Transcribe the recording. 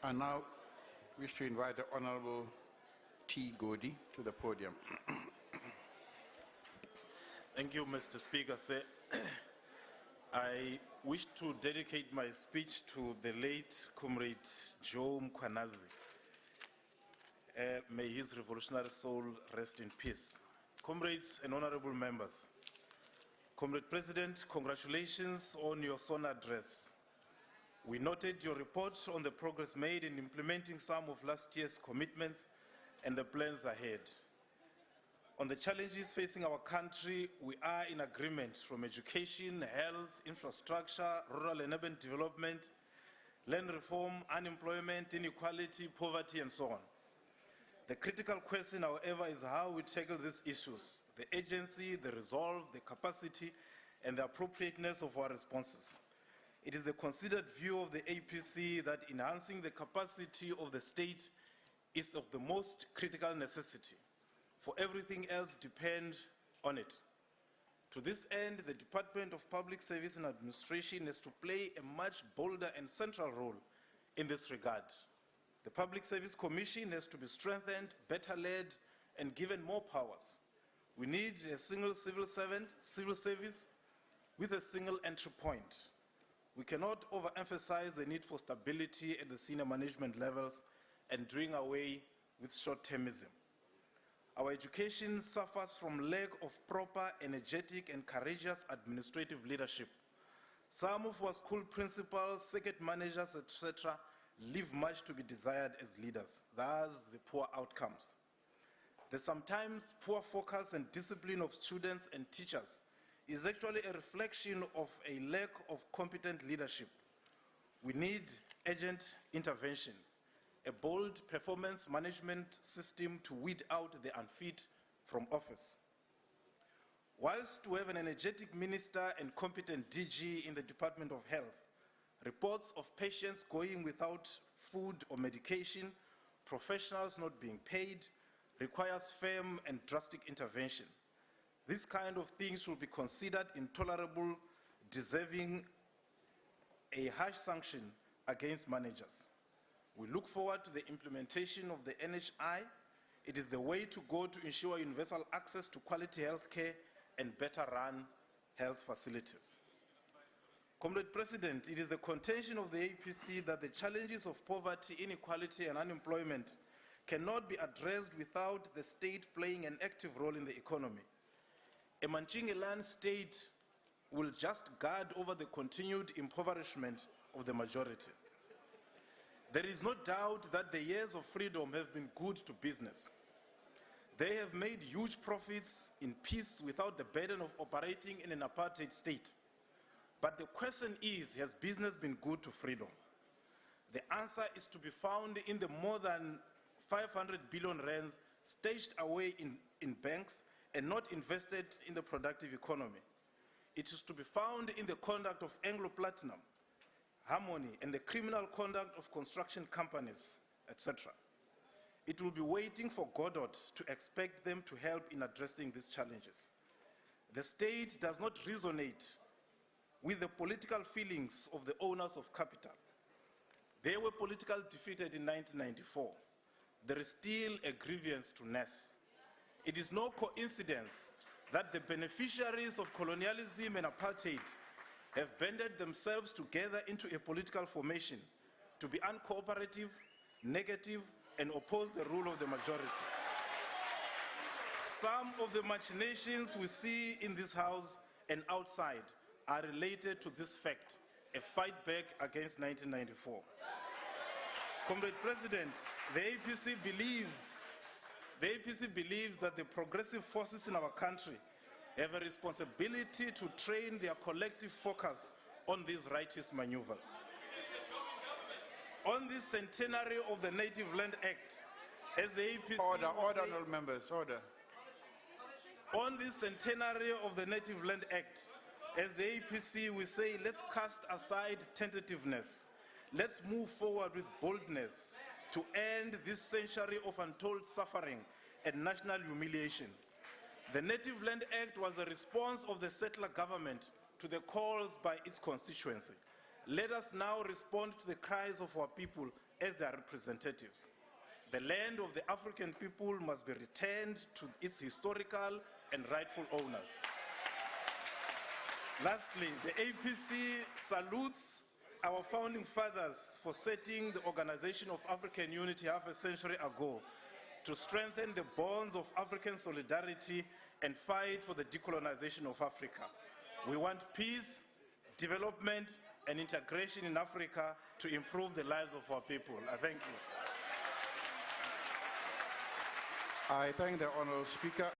I now wish to invite the Honorable T. Godi to the podium. Thank you, Mr. Speaker. Sir. I wish to dedicate my speech to the late Comrade Joe Mkhwanazi. May his revolutionary soul rest in peace. Comrades and honorable members, Comrade President, congratulations on your SONA address. We noted your report on the progress made in implementing some of last year's commitments and the plans ahead. On the challenges facing our country, we are in agreement from education, health, infrastructure, rural and urban development, land reform, unemployment, inequality, poverty, and so on. The critical question, however, is how we tackle these issues, the agency, the resolve, the capacity, and the appropriateness of our responses. It is the considered view of the APC that enhancing the capacity of the state is of the most critical necessity, for everything else depends on it. To this end, the Department of Public Service and Administration has to play a much bolder and central role in this regard. The Public Service Commission has to be strengthened, better led, and given more powers. We need a single civil service with a single entry point. We cannot overemphasize the need for stability at the senior management levels and doing away with short-termism. Our education suffers from lack of proper, energetic, and courageous administrative leadership. Some of our school principals, circuit managers, etc., leave much to be desired as leaders, thus the poor outcomes. The sometimes poor focus and discipline of students and teachers is actually a reflection of a lack of competent leadership. We need urgent intervention, a bold performance management system to weed out the unfit from office. Whilst we have an energetic minister and competent DG in the Department of Health, reports of patients going without food or medication, professionals not being paid, requires firm and drastic intervention. This kind of thing should be considered intolerable, deserving a harsh sanction against managers. We look forward to the implementation of the NHI. It is the way to go to ensure universal access to quality health care and better run health facilities. Comrade President, it is the contention of the APC that the challenges of poverty, inequality, and unemployment cannot be addressed without the state playing an active role in the economy. A Manchingeland state will just guard over the continued impoverishment of the majority. There is no doubt that the years of freedom have been good to business. They have made huge profits in peace without the burden of operating in an apartheid state. But the question is, has business been good to freedom? The answer is to be found in the more than 500 billion rands stashed away in banks and not invested in the productive economy. It is to be found in the conduct of Anglo Platinum, Harmony, and the criminal conduct of construction companies, etc. It will be waiting for Godi to expect them to help in addressing these challenges. The state does not resonate with the political feelings of the owners of capital. They were politically defeated in 1994. There is still a grievance to nurse. It is no coincidence that the beneficiaries of colonialism and apartheid have banded themselves together into a political formation to be uncooperative, negative, and oppose the rule of the majority. Some of the machinations we see in this House and outside are related to this fact, a fight back against 1994. Comrade President, the APC believes that the progressive forces in our country have a responsibility to train their collective focus on these righteous maneuvers. On this centenary of the Native Land Act, as the APC... Order, honorable members, order. On this centenary of the Native Land Act, as the APC, we say, let's cast aside tentativeness. Let's move forward with boldness to end this century of untold suffering and national humiliation. The Native Land Act was a response of the settler government to the calls by its constituency. Let us now respond to the cries of our people as their representatives. The land of the African people must be returned to its historical and rightful owners. Lastly, the APC salutes our founding fathers for setting the Organization of African Unity half a century ago to strengthen the bonds of African solidarity and fight for the decolonization of Africa. We want peace, development, and integration in Africa to improve the lives of our people. I thank you. I thank the Honourable Speaker.